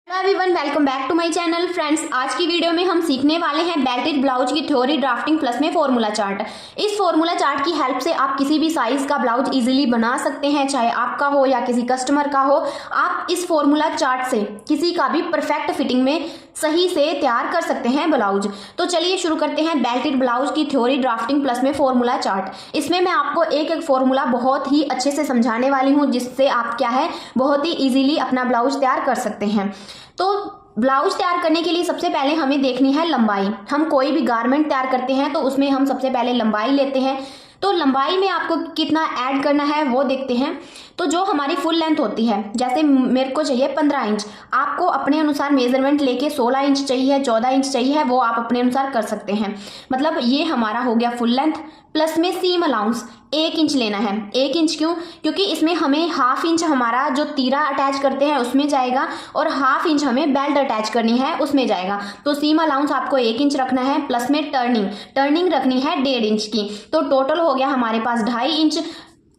Hello everyone, welcome back to my channel. Friends, आज की video में हम सीखने वाले हैं बेल्टेड ब्लाउज की थ्योरी ड्राफ्टिंग प्लस में फॉर्मूला चार्ट। इस फॉर्मूला चार्ट की हेल्प से आप किसी भी साइज का ब्लाउज इजीली बना सकते हैं, चाहे आपका हो या किसी कस्टमर का हो। आप इस फॉर्मूला चार्ट से किसी का भी परफेक्ट फिटिंग में सही से तैयार कर सकते हैं ब्लाउज। तो चलिए शुरू करते हैं बेल्टेड ब्लाउज की थ्योरी ड्राफ्टिंग प्लस में फॉर्मूला चार्ट। इसमें मैं आपको एक एक फॉर्मूला बहुत ही अच्छे से समझाने वाली हूँ, जिससे आप क्या है बहुत ही इजीली अपना ब्लाउज तैयार कर सकते हैं। तो ब्लाउज तैयार करने के लिए सबसे पहले हमें देखनी है लंबाई। हम कोई भी गारमेंट तैयार करते हैं तो उसमें हम सबसे पहले लंबाई लेते हैं। तो लंबाई में आपको कितना ऐड करना है वो देखते हैं। तो जो हमारी फुल लेंथ होती है, जैसे मेरे को चाहिए 15 इंच, आपको अपने अनुसार मेजरमेंट लेके 16 इंच चाहिए, 14 इंच चाहिए, वो आप अपने अनुसार कर सकते हैं। मतलब ये हमारा हो गया फुल लेंथ। प्लस में सीम अलाउंस 1 इंच लेना है। 1 इंच क्यों? क्योंकि इसमें हमें हाफ इंच हमारा जो तीरा अटैच करते हैं उसमें जाएगा और हाफ इंच हमें बेल्ट अटैच करनी है उसमें जाएगा। तो सीम अलाउंस आपको 1 इंच रखना है। प्लस में टर्निंग रखनी है 1.5 इंच की। तो टोटल हो गया हमारे पास 2.5 इंच।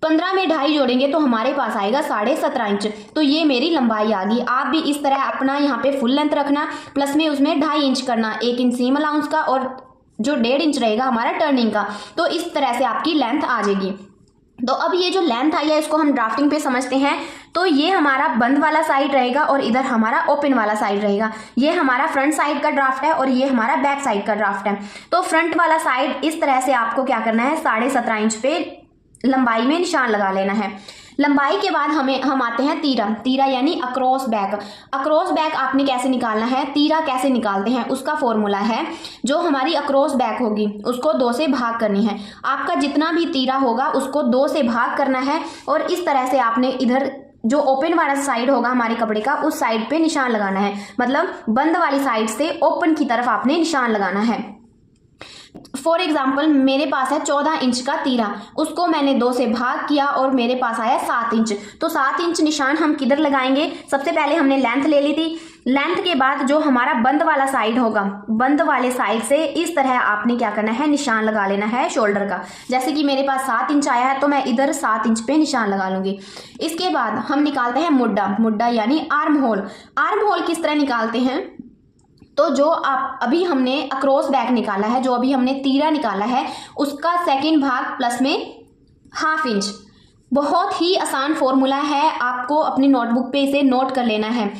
15 में 2.5 जोड़ेंगे तो हमारे पास आएगा 17.5 इंच। तो ये मेरी लंबाई आ गई। आप भी इस तरह अपना यहाँ पे फुल लेंथ रखना, प्लस में उसमें 2.5 इंच करना, 1 इंच सीम अलाउंस का और जो 1.5 इंच रहेगा हमारा टर्निंग का। तो इस तरह से आपकी लेंथ आ जाएगी। तो अब ये जो लेंथ आई है इसको हम ड्राफ्टिंग पे समझते हैं। तो ये हमारा बंद वाला साइड रहेगा और इधर हमारा ओपन वाला साइड रहेगा। ये हमारा फ्रंट साइड का ड्राफ्ट है और ये हमारा बैक साइड का ड्राफ्ट है। तो फ्रंट वाला साइड इस तरह से आपको क्या करना है, 17.5 इंच पे लंबाई में निशान लगा लेना है। लंबाई के बाद हम आते हैं तीरा यानी अक्रॉस बैक। अक्रॉस बैक आपने कैसे निकालना है, तीरा कैसे निकालते हैं उसका फॉर्मूला है, जो हमारी अक्रॉस बैक होगी उसको 2 से भाग करनी है। आपका जितना भी तीरा होगा उसको 2 से भाग करना है और इस तरह से आपने इधर जो ओपन वाला साइड होगा हमारे कपड़े का उस साइड पे निशान लगाना है। मतलब बंद वाली साइड से ओपन की तरफ आपने निशान लगाना है। फॉर एग्जाम्पल मेरे पास है 14 इंच का तीरा, उसको मैंने 2 से भाग किया और मेरे पास आया 7 इंच। तो 7 इंच निशान हम किधर लगाएंगे? सबसे पहले हमने लेंथ ले ली थी। लेंथ के बाद जो हमारा बंद वाला साइड होगा, बंद वाले साइड से इस तरह आपने क्या करना है, निशान लगा लेना है शोल्डर का। जैसे कि मेरे पास 7 इंच आया है तो मैं इधर 7 इंच पे निशान लगा लूंगी। इसके बाद हम निकालते हैं मुड्डा यानी आर्म होल। आर्म होल किस तरह निकालते हैं? तो जो आप अभी हमने अक्रॉस बैक निकाला है, जो अभी हमने तीरा निकाला है, उसका सेकंड भाग प्लस में हाफ इंच। बहुत ही आसान फॉर्मूला है, आपको अपनी नोटबुक पे इसे नोट कर लेना है।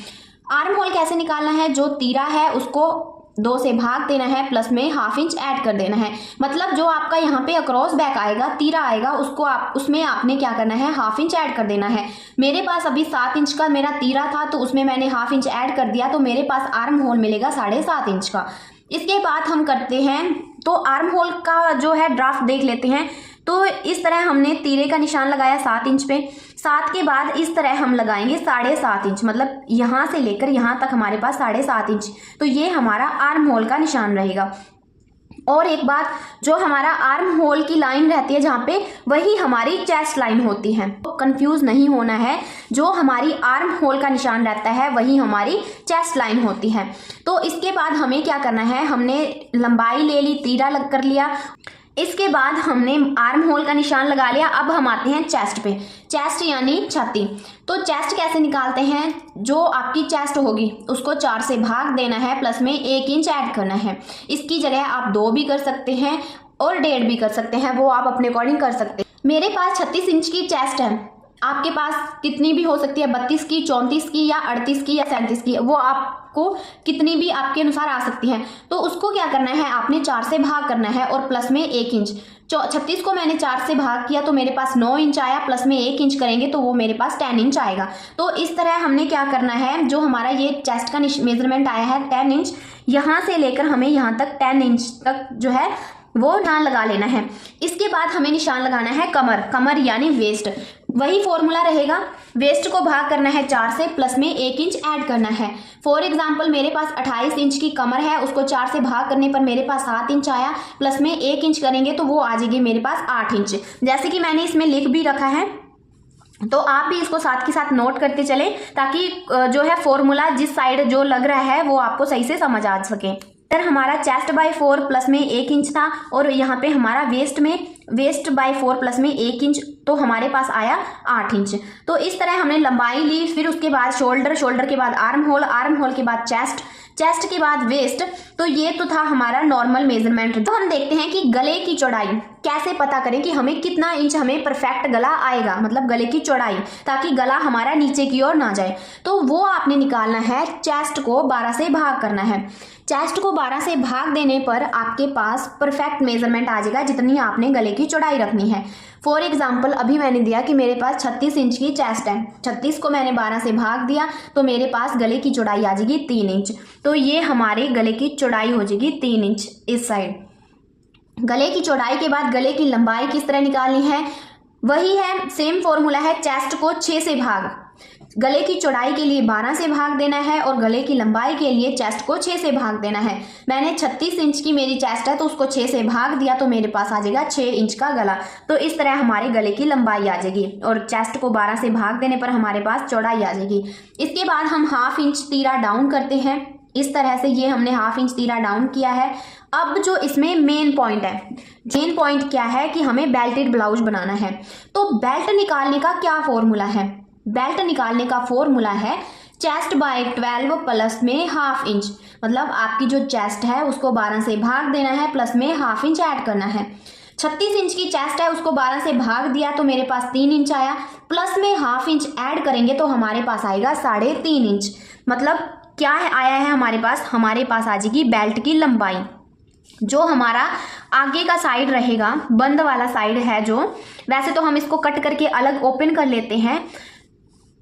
आर्म होल कैसे निकालना है? जो तीरा है उसको 2 से भाग देना है, प्लस में हाफ इंच ऐड कर देना है। मतलब जो आपका यहाँ पे अक्रॉस बैक आएगा, तीरा आएगा, उसमें आपने क्या करना है, हाफ इंच ऐड कर देना है। मेरे पास अभी 7 इंच का मेरा तीरा था तो उसमें मैंने हाफ इंच ऐड कर दिया, तो मेरे पास आर्म होल मिलेगा 7.5 इंच का। इसके बाद हम करते हैं, तो आर्म होल का जो है ड्राफ्ट देख लेते हैं। तो इस तरह हमने तीरे का निशान लगाया 7 इंच पे। 7 के बाद इस तरह हम लगाएंगे 7.5 इंच, मतलब यहां से लेकर यहां तक हमारे पास 7.5 इंच। तो ये हमारा आर्म होल का निशान रहेगा। और एक बात, जो हमारा आर्म होल की लाइन रहती है जहां पे, वही हमारी चेस्ट लाइन होती है। तो कंफ्यूज नहीं होना है, जो हमारी आर्म होल का निशान रहता है वही हमारी चेस्ट लाइन होती है। तो इसके बाद हमें क्या करना है, हमने लंबाई ले ली, तीरा लग कर लिया। इसके बाद हमने आर्म होल का निशान लगा लिया। अब हम आते हैं चेस्ट पे। चेस्ट यानी छाती। तो चेस्ट कैसे निकालते हैं? जो आपकी चेस्ट होगी उसको 4 से भाग देना है, प्लस में 1 इंच ऐड करना है। इसकी जगह आप 2 भी कर सकते हैं और 1.5 भी कर सकते हैं, वो आप अपने अकॉर्डिंग कर सकते हैं। मेरे पास 36 इंच की चेस्ट है, आपके पास कितनी भी हो सकती है, 32 की, 34 की या 38 की या 37 की, वो आपको कितनी भी आपके अनुसार आ सकती है। तो उसको क्या करना है, आपने 4 से भाग करना है और प्लस में 1 इंच। 36 को मैंने 4 से भाग किया तो मेरे पास 9 इंच आया, प्लस में 1 इंच करेंगे तो वो मेरे पास 10 इंच आएगा। तो इस तरह हमने क्या करना है, जो हमारा ये चेस्ट का मेजरमेंट आया है 10 इंच, यहाँ से लेकर हमें यहाँ तक 10 इंच तक जो है वो निशान लगा लेना है। इसके बाद हमें निशान लगाना है कमर यानी वेस्ट। वही फॉर्मूला रहेगा, वेस्ट को भाग करना है 4 से, प्लस में 1 इंच ऐड करना है। फॉर एग्जांपल मेरे पास 28 इंच की कमर है, उसको 4 से भाग करने पर मेरे पास 7 इंच आया, प्लस में 1 इंच करेंगे तो वो आ जाएगी मेरे पास 8 इंच। जैसे कि मैंने इसमें लिख भी रखा है, तो आप भी इसको साथ के साथ नोट करते चले, ताकि जो है फॉर्मूला जिस साइड जो लग रहा है वो आपको सही से समझ आ सके। इधर हमारा चेस्ट बाय 4 प्लस में 1 इंच था और यहाँ पे हमारा वेस्ट में वेस्ट बाय 4 प्लस में 1 इंच, तो हमारे पास आया 8 इंच। तो इस तरह हमने लंबाई ली, फिर उसके बाद शोल्डर, शोल्डर के बाद आर्म होल के बाद चेस्ट, चेस्ट के बाद वेस्ट। तो ये तो था हमारा नॉर्मल मेजरमेंट। तो हम देखते हैं कि गले की चौड़ाई कैसे पता करें कि हमें कितना इंच हमें परफेक्ट गला आएगा, मतलब गले की चौड़ाई, ताकि गला हमारा नीचे की ओर ना जाए। तो वो आपने निकालना है, चेस्ट को 12 से भाग करना है। चेस्ट को 12 से भाग देने पर आपके पास परफेक्ट मेजरमेंट आ जाएगा जितनी आपने गले की चौड़ाई रखनी है। फॉर एग्जाम्पल अभी मैंने दिया कि मेरे पास 36 इंच की चेस्ट है, 36 को मैंने 12 से भाग दिया तो मेरे पास गले की चौड़ाई आ जाएगी 3 इंच। तो ये हमारे गले की चौड़ाई हो जाएगी 3 इंच इस साइड। गले की चौड़ाई के बाद गले की लंबाई किस तरह निकालनी है, वही है, सेम फॉर्मूला है। चेस्ट को 6 से भाग, गले की चौड़ाई के लिए 12 से भाग देना है और गले की लंबाई के लिए चेस्ट को 6 से भाग देना है। मैंने 36 इंच की मेरी चेस्ट है तो उसको 6 से भाग दिया तो मेरे पास आ जाएगा 6 इंच का गला। तो इस तरह हमारे गले की लंबाई आ जाएगी और चेस्ट को 12 से भाग देने पर हमारे पास चौड़ाई आ जाएगी। इसके बाद हम 1/2 इंच तीरा डाउन करते हैं। इस तरह से ये हमने 1/2 इंच तीरा डाउन किया है। अब जो इसमें मेन पॉइंट है, मेन पॉइंट क्या है कि हमें बेल्टेड ब्लाउज बनाना है। तो बेल्ट निकालने का क्या फॉर्मूला है, बेल्ट निकालने का फॉर्मूला है चेस्ट बाय 12 प्लस में 1/2 इंच, मतलब आपकी जो चेस्ट है उसको 12 से भाग देना है, प्लस में 1/2 इंच ऐड करना है। 36 इंच की चेस्ट है, उसको 12 से भाग दिया तो मेरे पास 3 इंच आया, प्लस में 1/2 इंच ऐड करेंगे तो हमारे पास आएगा 3.5 इंच। मतलब क्या है आया है हमारे पास आ जाएगी बेल्ट की लंबाई। जो हमारा आगे का साइड रहेगा, बंद वाला साइड है जो, वैसे तो हम इसको कट करके अलग ओपन कर लेते हैं,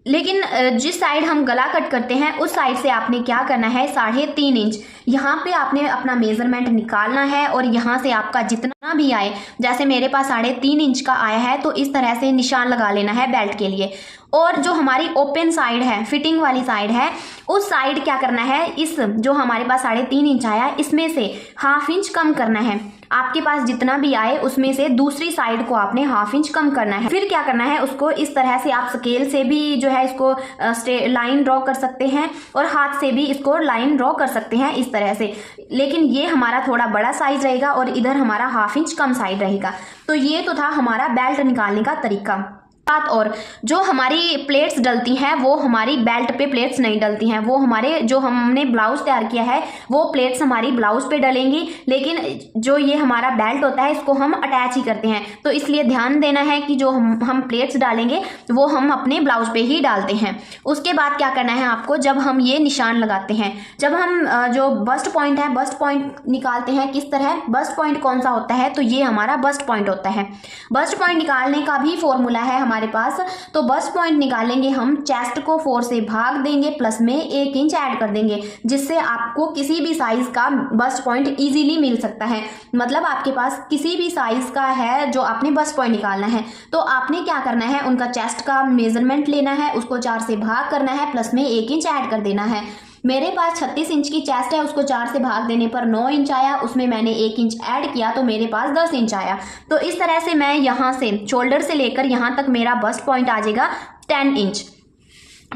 लेकिन जिस साइड हम गला कट करते हैं उस साइड से आपने क्या करना है 3.5 इंच यहाँ पे आपने अपना मेजरमेंट निकालना है। और यहाँ से आपका जितना भी आए, जैसे मेरे पास 3.5 इंच का आया है तो इस तरह से निशान लगा लेना है बेल्ट के लिए। और जो हमारी ओपन साइड है, फिटिंग वाली साइड है, उस साइड क्या करना है, इस जो हमारे पास 3.5 इंच आया इसमें से 1/2 इंच कम करना है। आपके पास जितना भी आए उसमें से दूसरी साइड को आपने 1/2 इंच कम करना है। फिर क्या करना है, उसको इस तरह से आप स्केल से भी जो है इसको लाइन ड्रॉ कर सकते हैं और हाथ से भी इसको लाइन ड्रॉ कर सकते हैं इस तरह से। लेकिन ये हमारा थोड़ा बड़ा साइज रहेगा और इधर हमारा 1/2 इंच कम साइड रहेगा। तो ये तो था हमारा बेल्ट निकालने का तरीका। और जो हमारी प्लेट्स डलती हैं वो हमारी बेल्ट पे प्लेट्स नहीं डलती हैं, वो हमारे जो हमने ब्लाउज तैयार किया है वो प्लेट्स हमारी ब्लाउज पे डलेंगी। लेकिन जो ये हमारा बेल्ट होता है इसको हम अटैच ही करते हैं, तो इसलिए ध्यान देना है कि जो हम प्लेट्स डालेंगे वो हम अपने ब्लाउज पे ही डालते हैं। उसके बाद क्या करना है आपको, जब हम ये निशान लगाते हैं, जब हम जो बस्ट पॉइंट है, बस्ट पॉइंट निकालते हैं किस तरह, बस्ट पॉइंट कौन सा होता है, तो ये हमारा बस्ट पॉइंट होता है। बस्ट पॉइंट निकालने का भी फॉर्मूला है हमारे पास। तो बस्ट पॉइंट निकालेंगे हम, चेस्ट को 4 से भाग देंगे, प्लस में 1 इंच ऐड कर देंगे, जिससे आपको किसी भी साइज का बस्ट पॉइंट इजीली मिल सकता है। मतलब आपके पास किसी भी साइज का है जो आपने बस्ट पॉइंट निकालना है, तो आपने क्या करना है, उनका चेस्ट का मेजरमेंट लेना है, उसको 4 से भाग करना है, प्लस में 1 इंच ऐड कर देना है। मेरे पास 36 इंच की चेस्ट है, उसको 4 से भाग देने पर 9 इंच आया, उसमें मैंने 1 इंच ऐड किया तो मेरे पास 10 इंच आया। तो इस तरह से मैं यहाँ से शोल्डर से लेकर यहाँ तक मेरा बस्ट पॉइंट आ जाएगा 10 इंच।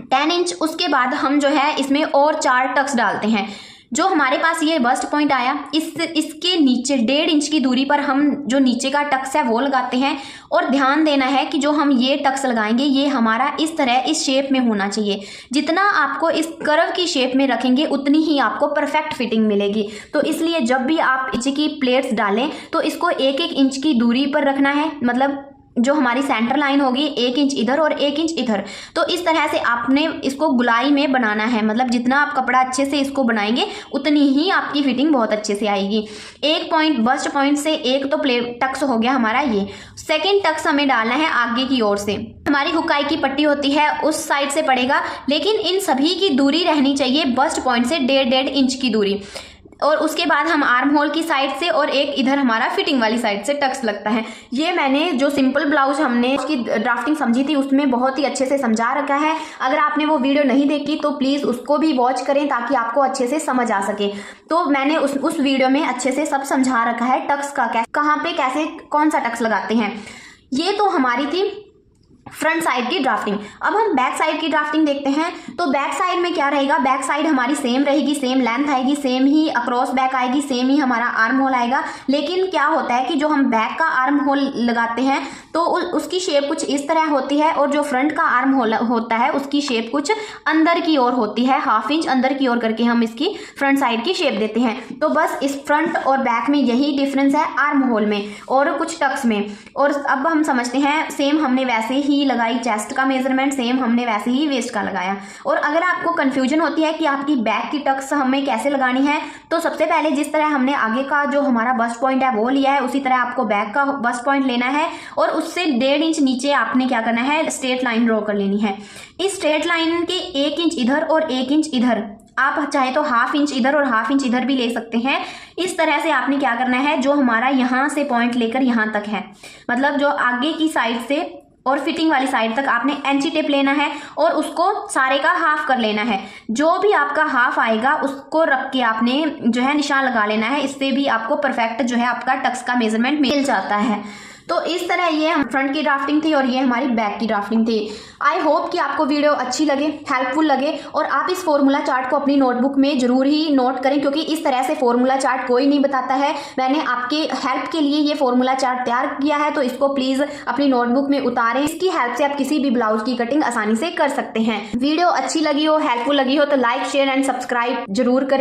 10 इंच उसके बाद हम जो है इसमें और 4 टक्स डालते हैं। जो हमारे पास ये बस्ट पॉइंट आया, इसके नीचे 1.5 इंच की दूरी पर हम जो नीचे का टक्स है वो लगाते हैं। और ध्यान देना है कि जो हम ये टक्स लगाएंगे ये हमारा इस तरह इस शेप में होना चाहिए। जितना आपको इस कर्व की शेप में रखेंगे उतनी ही आपको परफेक्ट फिटिंग मिलेगी। तो इसलिए जब भी आप नीचे की प्लेट्स डालें तो इसको 1-1 इंच की दूरी पर रखना है। मतलब जो हमारी सेंटर लाइन होगी 1 इंच इधर और 1 इंच इधर। तो इस तरह से आपने इसको गुलाई में बनाना है। मतलब जितना आप कपड़ा अच्छे से इसको बनाएंगे उतनी ही आपकी फिटिंग बहुत अच्छे से आएगी। एक पॉइंट बस्ट पॉइंट से एक तो प्लेट टक्स हो गया हमारा। ये सेकंड टक्स हमें डालना है आगे की ओर से। हमारी हुकाई की पट्टी होती है उस साइड से पड़ेगा, लेकिन इन सभी की दूरी रहनी चाहिए बस्ट पॉइंट से 1.5 इंच की दूरी। और उसके बाद हम आर्म होल की साइड से और एक इधर हमारा फिटिंग वाली साइड से टक्स लगता है। ये मैंने जो सिंपल ब्लाउज हमने उसकी ड्राफ्टिंग समझी थी उसमें बहुत ही अच्छे से समझा रखा है। अगर आपने वो वीडियो नहीं देखी तो प्लीज़ उसको भी वॉच करें ताकि आपको अच्छे से समझ आ सके। तो मैंने उस वीडियो में अच्छे से सब समझा रखा है, टक्स का कहाँ पे कैसे कौन सा टक्स लगाते हैं। ये तो हमारी थी फ्रंट साइड की ड्राफ्टिंग। अब हम बैक साइड की ड्राफ्टिंग देखते हैं। तो बैक साइड में क्या रहेगा, बैक साइड हमारी सेम रहेगी, सेम लेंथ आएगी, सेम ही अक्रॉस बैक आएगी, सेम ही हमारा आर्म होल आएगा। लेकिन क्या होता है कि जो हम बैक का आर्म होल लगाते हैं तो उसकी शेप कुछ इस तरह होती है, और जो फ्रंट का आर्म होल होता है उसकी शेप कुछ अंदर की ओर होती है, ½ इंच अंदर की ओर करके हम इसकी फ्रंट साइड की शेप देते हैं। तो बस इस फ्रंट और बैक में यही डिफरेंस है, आर्म होल में और कुछ टक्स में। और अब हम समझते हैं, सेम हमने वैसे ही लगाई चेस्ट का मेजरमेंट, सेम हमने वैसे ही वेस्ट का लगाया। और अगर आपको कंफ्यूजन होती है कि आपकी बैक की टक्स हमें कैसे लगानी है, तो सबसे पहले जिस तरह हमने आगे का जो हमारा बस्ट पॉइंट है वो लिया है, उसी तरह आपको बैक का बस्ट पॉइंट लेना है और उससे 1.5 इंच नीचे आपने क्या करना है, स्ट्रेट लाइन ड्रॉ कर लेनी है। इस स्ट्रेट लाइन के 1 इंच इधर और 1 इंच इधर, आप चाहे तो ½ इंच इधर और ½ इंच इधर भी ले सकते हैं। इस तरह से आपने क्या करना है, जो हमारा यहाँ से पॉइंट लेकर यहाँ तक है, मतलब जो आगे की साइड से और फिटिंग वाली साइड तक आपने एंची टेप लेना है और उसको सारे का ½ कर लेना है। जो भी आपका ½ आएगा उसको रख के आपने जो है निशान लगा लेना है। इससे भी आपको परफेक्ट जो है आपका टक्स का मेजरमेंट मिल जाता है। तो इस तरह ये हम फ्रंट की ड्राफ्टिंग थी और ये हमारी बैक की ड्राफ्टिंग थी। आई होप कि आपको वीडियो अच्छी लगे, हेल्पफुल लगे, और आप इस फॉर्मूला चार्ट को अपनी नोटबुक में जरूर ही नोट करें, क्योंकि इस तरह से फॉर्मूला चार्ट कोई नहीं बताता है। मैंने आपके हेल्प के लिए ये फॉर्मूला चार्ट तैयार किया है, तो इसको प्लीज अपनी नोटबुक में उतारें। इसकी हेल्प से आप किसी भी ब्लाउज की कटिंग आसानी से कर सकते हैं। वीडियो अच्छी लगी हो, हेल्पफुल लगी हो तो लाइक, शेयर एंड सब्सक्राइब जरूर करें।